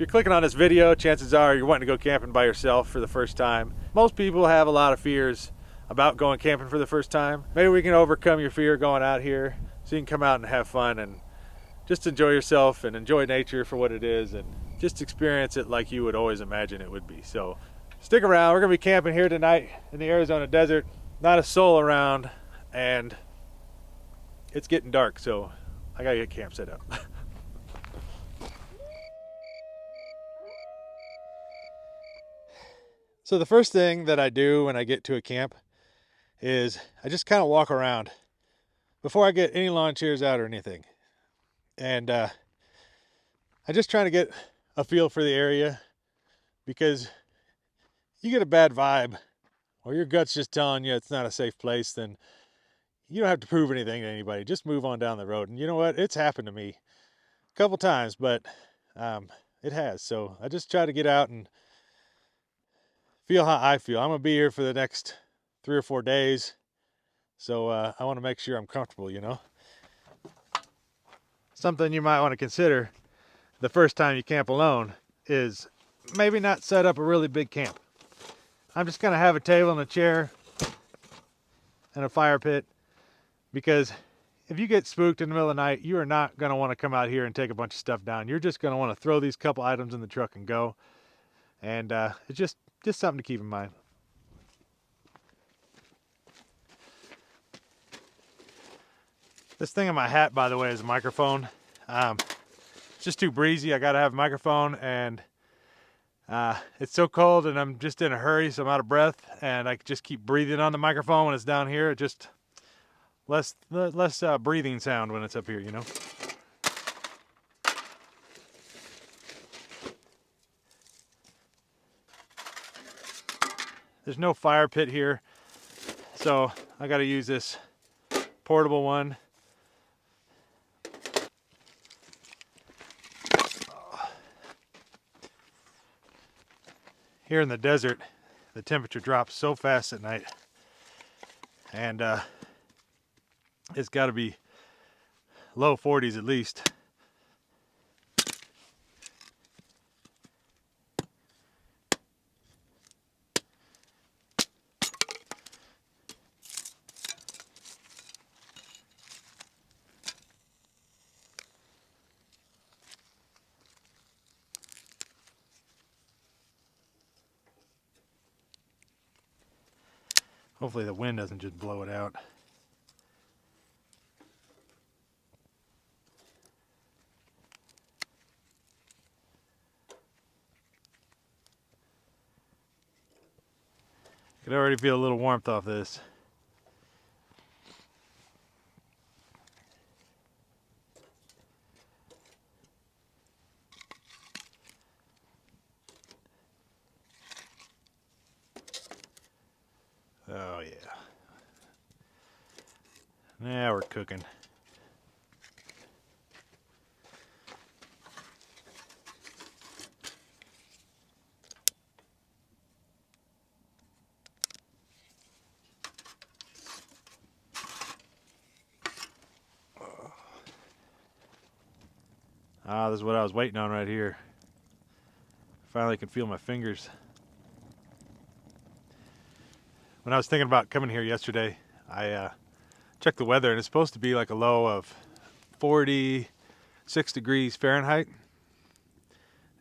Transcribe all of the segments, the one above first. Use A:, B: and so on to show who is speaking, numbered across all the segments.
A: you're clicking on this video, chances are you're wanting to go camping by yourself for the first time. Most people have a lot of fears about going camping for the first time. Maybe we can overcome your fear going out here so you can come out and have fun and just enjoy yourself and enjoy nature for what it is and just experience it like you would always imagine it would be. So stick around. We're gonna be camping here tonight in the Arizona desert. Not a soul around, and it's getting dark, so I gotta get camp set up. So the first thing that I do when I get to a camp is I just kind of walk around before I get any lawn chairs out or anything. And I just try to get a feel for the area, because you get a bad vibe or your gut's just telling you it's not a safe place, then you don't have to prove anything to anybody. Just move on down the road. And you know what? It's happened to me a couple times, but it has. So I just try to get out and feel how I feel. I'm gonna be here for the next 3 or 4 days, so I want to make sure I'm comfortable, you know. Something you might want to consider the first time you camp alone is maybe not set up a really big camp. I'm just gonna have a table and a chair and a fire pit, because if you get spooked in the middle of the night, you are not gonna want to come out here and take a bunch of stuff down. You're just gonna want to throw these couple items in the truck and go. And it's just something to keep in mind. This thing in my hat, by the way, is a microphone. It's just too breezy. I gotta have a microphone, and it's so cold and I'm just in a hurry, so I'm out of breath, and I just keep breathing on the microphone when it's down here. It just less breathing sound when it's up here, you know. There's no fire pit here, so I got to use this portable one. Here in the desert, the temperature drops so fast at night, and it's got to be low 40s at least. Hopefully the wind doesn't just blow it out. I could already feel a little warmth off this. Oh yeah. Now we're cooking. Ah, this is what I was waiting on right here. Finally can feel my fingers. When I was thinking about coming here yesterday, I checked the weather, and it's supposed to be like a low of 46 degrees Fahrenheit,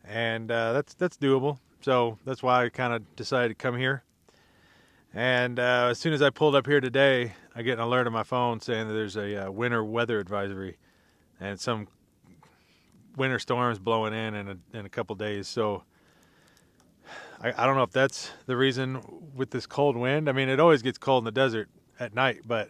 A: and that's doable. So that's why I kind of decided to come here. And as soon as I pulled up here today, I get an alert on my phone saying that there's a winter weather advisory and some winter storms blowing in a couple days. So I don't know if that's the reason with this cold wind. I mean, it always gets cold in the desert at night, but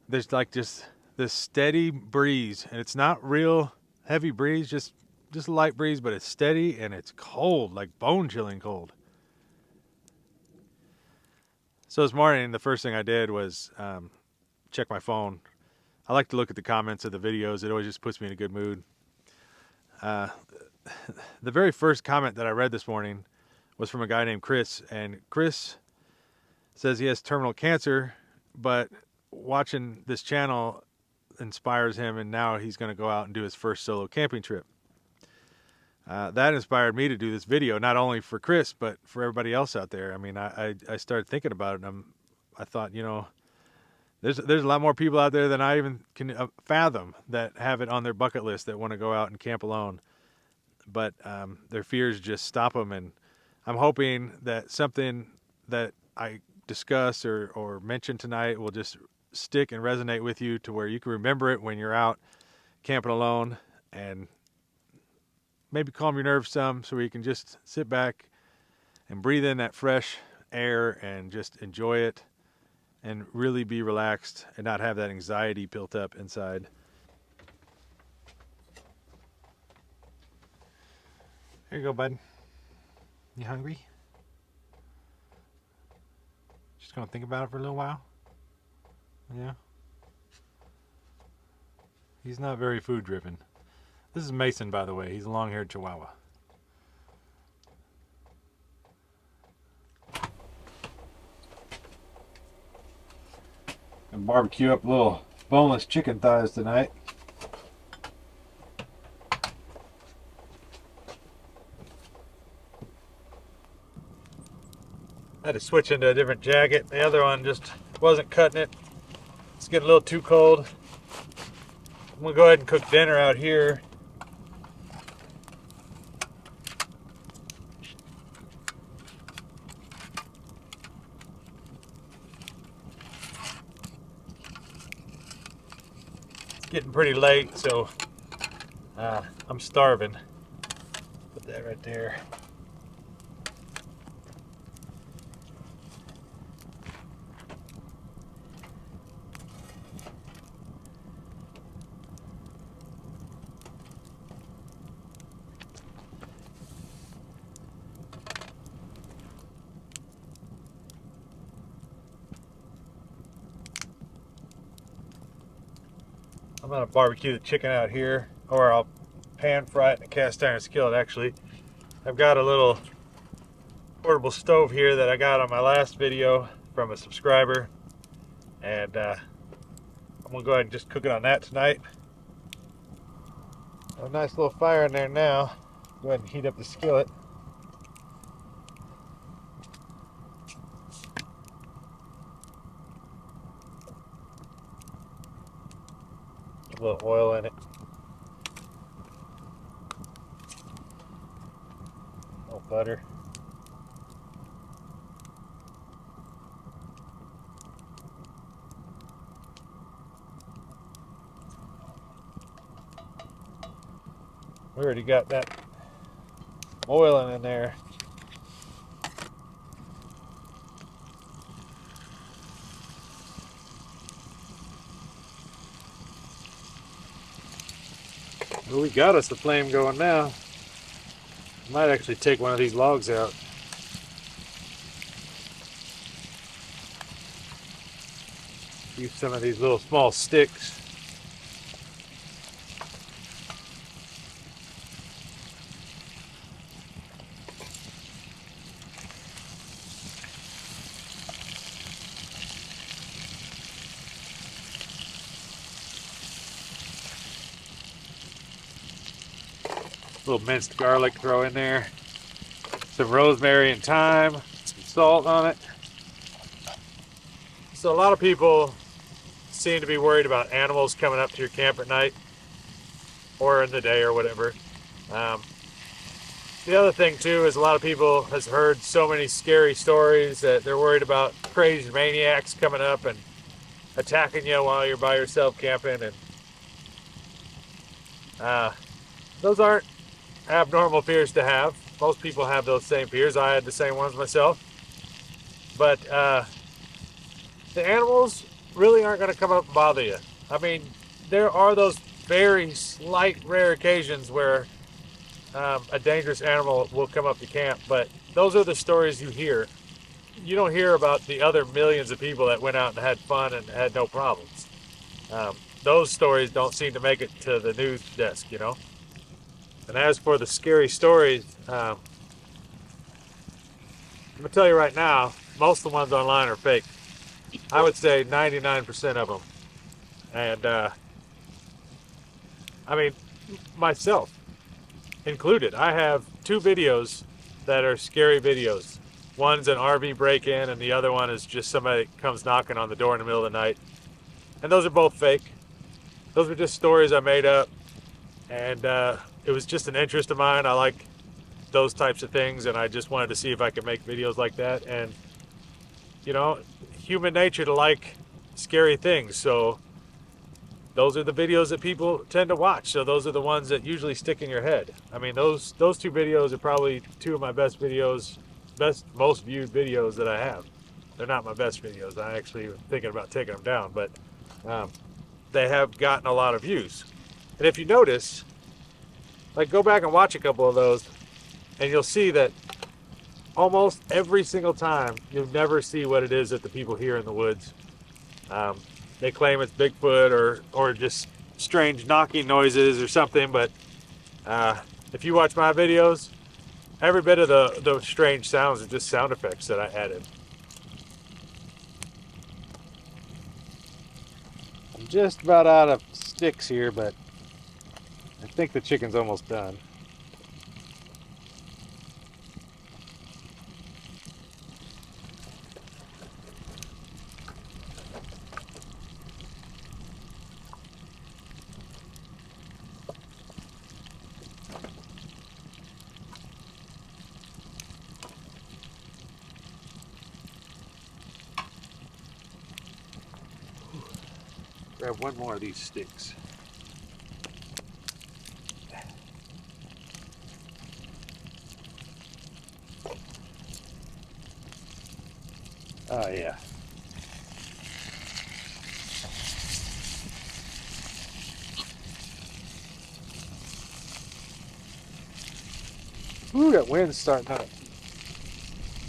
A: there's like just this steady breeze, and it's not real heavy breeze, just a light breeze, but it's steady and it's cold, like bone-chilling cold. So this morning, the first thing I did was check my phone. I like to look at the comments of the videos. It always just puts me in a good mood. The very first comment that I read this morning was from a guy named Chris, and Chris says he has terminal cancer, but watching this channel inspires him, and now he's going to go out and do his first solo camping trip. that inspired me to do this video, not only for Chris, but for everybody else out there. I mean, I started thinking about it, and I thought, you know, there's a lot more people out there than I even can fathom that have it on their bucket list that want to go out and camp alone. But their fears just stop them, and I'm hoping that something that I discuss or mention tonight will just stick and resonate with you to where you can remember it when you're out camping alone, and maybe calm your nerves some so you can just sit back and breathe in that fresh air and just enjoy it and really be relaxed and not have that anxiety built up inside. Here you go, bud. You hungry? Just gonna think about it for a little while? Yeah. He's not very food driven. This is Mason, by the way. He's a long-haired Chihuahua. Gonna barbecue up little boneless chicken thighs tonight. I had to switch into a different jacket. The other one just wasn't cutting it. It's getting a little too cold. I'm gonna go ahead and cook dinner out here. It's getting pretty late, so I'm starving. Put that right there. I'm gonna barbecue the chicken out here, or I'll pan fry it in a cast iron skillet. Actually, I've got a little portable stove here that I got on my last video from a subscriber, and I'm gonna go ahead and just cook it on that tonight. A nice little fire in there now. Go ahead and heat up the skillet. A little oil in it. A little butter. We already got that oil in there. Well, we got us the flame going now. Might actually take one of these logs out. Use some of these little small sticks. A little minced garlic throw in there. Some rosemary and thyme. Some salt on it. So a lot of people seem to be worried about animals coming up to your camp at night or in the day or whatever. The other thing too is a lot of people has heard so many scary stories that they're worried about crazy maniacs coming up and attacking you while you're by yourself camping, and those aren't abnormal fears to have. Most people have those same fears. I had the same ones myself. But the animals really aren't going to come up and bother you. I mean, there are those very slight, rare occasions where a dangerous animal will come up to camp, but those are the stories you hear. You don't hear about the other millions of people that went out and had fun and had no problems. Those stories don't seem to make it to the news desk, you know. And as for the scary stories, I'm gonna tell you right now, most of the ones online are fake. I would say 99% of them. And I mean, myself, included. I have 2 videos that are scary videos. One's an RV break-in, and the other one is just somebody that comes knocking on the door in the middle of the night. And those are both fake. Those were just stories I made up, and it was just an interest of mine. I like those types of things, and I just wanted to see if I could make videos like that. And you know, human nature to like scary things, so those are the videos that people tend to watch. So those are the ones that usually stick in your head. I mean, those 2 videos are probably 2 of my best videos, most viewed videos that I have. They're not my best videos. I actually am thinking about taking them down, but um, they have gotten a lot of views. And if you notice, like, go back and watch a couple of those, and you'll see that almost every single time you'll never see what it is that the people hear in the woods. Um, they claim it's Bigfoot or just strange knocking noises or something, but if you watch my videos, every bit of the strange sounds are just sound effects that I added. I'm just about out of sticks here, but I think the chicken's almost done. Grab one more of these sticks. Oh yeah. Ooh, that wind's starting up.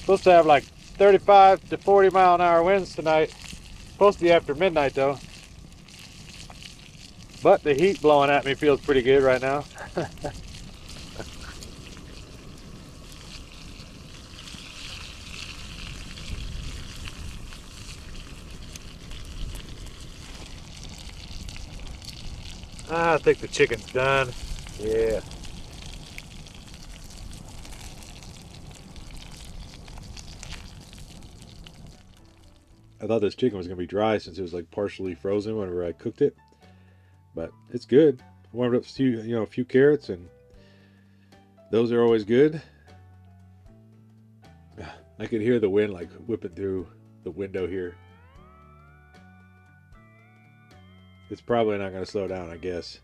A: Supposed to have like 35 to 40 mile an hour winds tonight. Supposed to be after midnight though. But the heat blowing at me feels pretty good right now. I think the chicken's done. Yeah. I thought this chicken was gonna be dry since it was like partially frozen whenever I cooked it, but it's good. I warmed up a few carrots, and those are always good. I can hear the wind like whipping through the window here. It's probably not gonna slow down, I guess.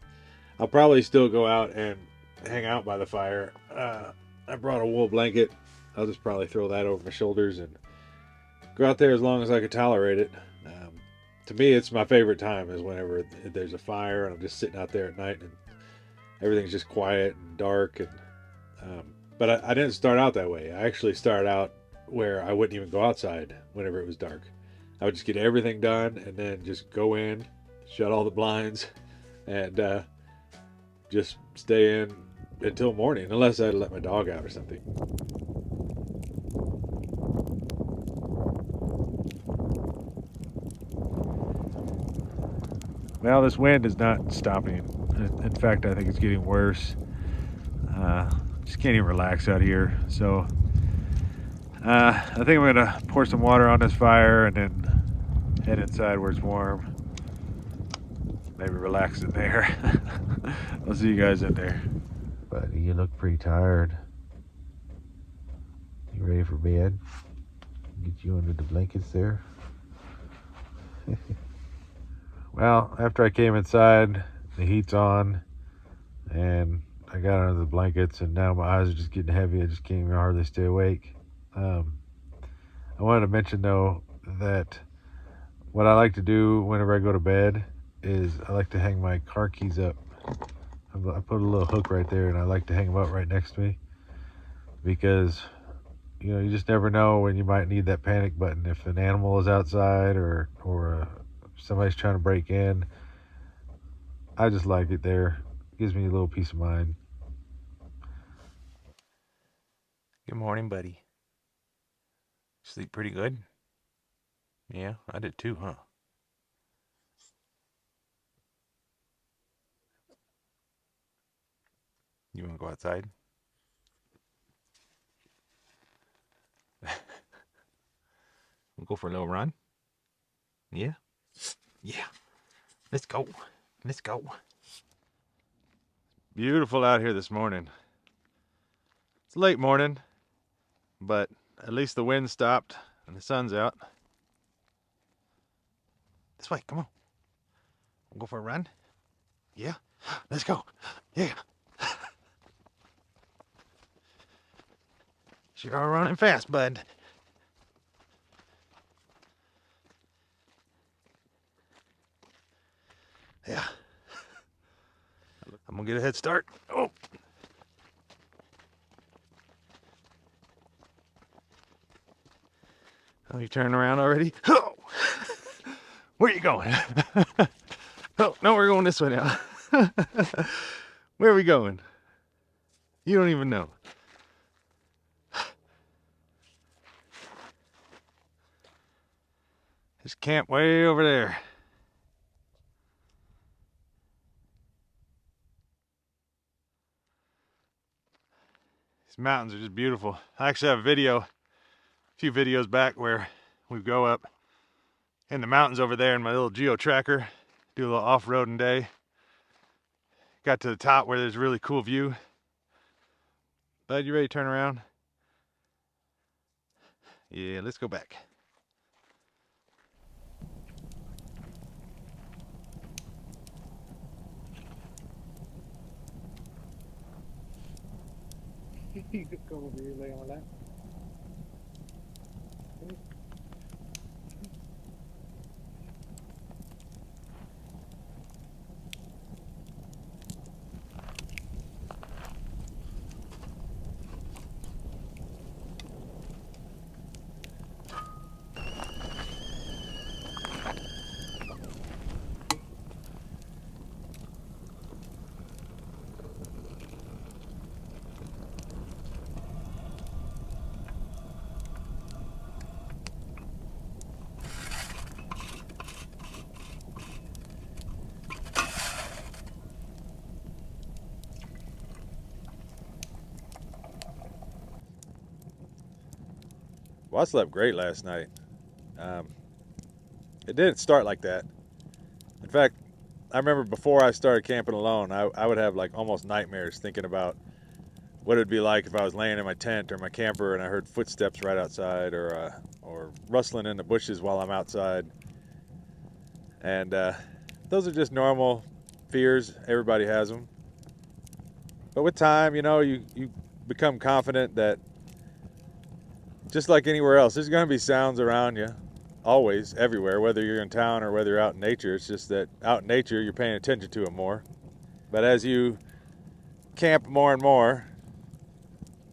A: I'll probably still go out and hang out by the fire. I brought a wool blanket. I'll just probably throw that over my shoulders and go out there as long as I can tolerate it. To me, it's my favorite time is whenever there's a fire and I'm just sitting out there at night and everything's just quiet and dark. And but I didn't start out that way. I actually started out where I wouldn't even go outside whenever it was dark. I would just get everything done and then just go in, shut all the blinds, and just stay in until morning, unless I let my dog out or something. Well, this wind is not stopping. In fact, I think it's getting worse. Just can't even relax out here. So I think I'm gonna pour some water on this fire and then head inside where it's warm. Maybe relax in there. I'll see you guys in there. Buddy, you look pretty tired. You ready for bed? Get you under the blankets there. Well, after I came inside, the heat's on, and I got under the blankets, and now my eyes are just getting heavy. I just can't even hardly stay awake. I wanted to mention, though, that what I like to do whenever I go to bed is I like to hang my car keys up. I put a little hook right there, and I like to hang them up right next to me because, you just never know when you might need that panic button. If an animal is outside or somebody's trying to break in, I just like it there. It gives me a little peace of mind.
B: Good morning, buddy. Sleep pretty good? Yeah, I did too, huh? You You want to go outside? We'll go for a little run? Yeah? Yeah. Let's go. Let's go.
A: Beautiful out here this morning. It's late morning, but at least the wind stopped and the sun's out. This way, come on. We'll go for a run? Yeah? Let's go. Yeah. Sure are running fast, bud. Yeah. I'm gonna get a head start. Oh. Oh, you turning around already? Oh. Where are you going? Oh, no, we're going this way now. Where are we going? You don't even know. There's camp way over there. These mountains are just beautiful. I actually have a few videos back where we go up in the mountains over there in my little geo tracker, do a little off-roading day. Got to the top where there's a really cool view. Bud, you ready to turn around? Yeah, let's go back. You could go over here, lay on that. Well, I slept great last night. It didn't start like that. In fact, I remember before I started camping alone, I would have like almost nightmares thinking about what it'd be like if I was laying in my tent or my camper and I heard footsteps right outside or rustling in the bushes while I'm outside. And those are just normal fears. Everybody has them. But with time, you become confident that just like anywhere else, there's going to be sounds around you, always, everywhere, whether you're in town or whether you're out in nature. It's just that out in nature, you're paying attention to them more. But as you camp more and more,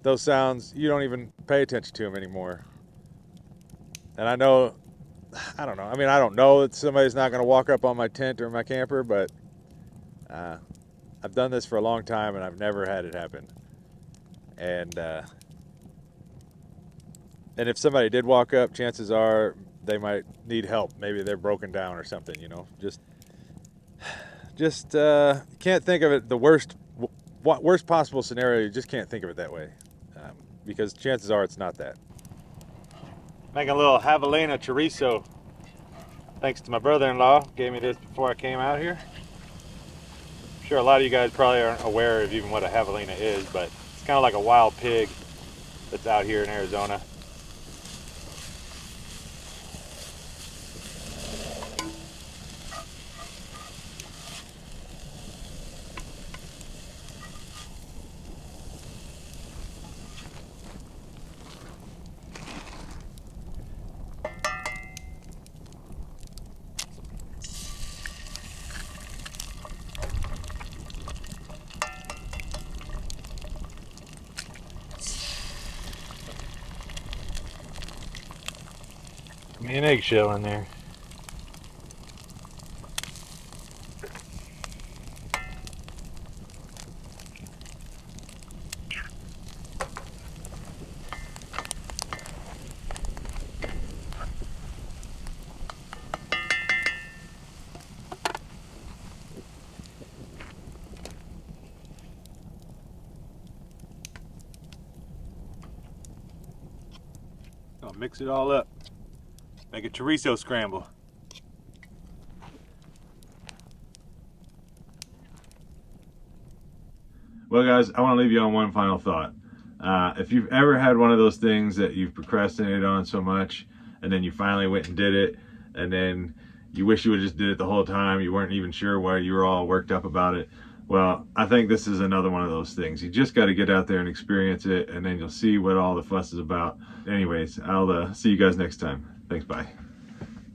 A: those sounds, you don't even pay attention to them anymore. And I don't know. I mean, I don't know that somebody's not going to walk up on my tent or my camper, but I've done this for a long time and I've never had it happen. And if somebody did walk up, chances are they might need help. Maybe they're broken down or something, Just can't think of it the worst possible scenario. You just can't think of it that way, because chances are it's not that. Making a little Havalina chorizo. Thanks to my brother-in-law, gave me this before I came out here. I'm sure a lot of you guys probably aren't aware of even what a Havalina is, but it's kind of like a wild pig that's out here in Arizona. Give me an eggshell in there. I'll mix it all up. Make a chorizo scramble.
C: Well, guys, I want to leave you on one final thought. If you've ever had one of those things that you've procrastinated on so much, and then you finally went and did it, and then you wish you would have just did it the whole time, you weren't even sure why you were all worked up about it, well, I think this is another one of those things. You just got to get out there and experience it, and then you'll see what all the fuss is about. Anyways, I'll see you guys next time. Thanks, bye.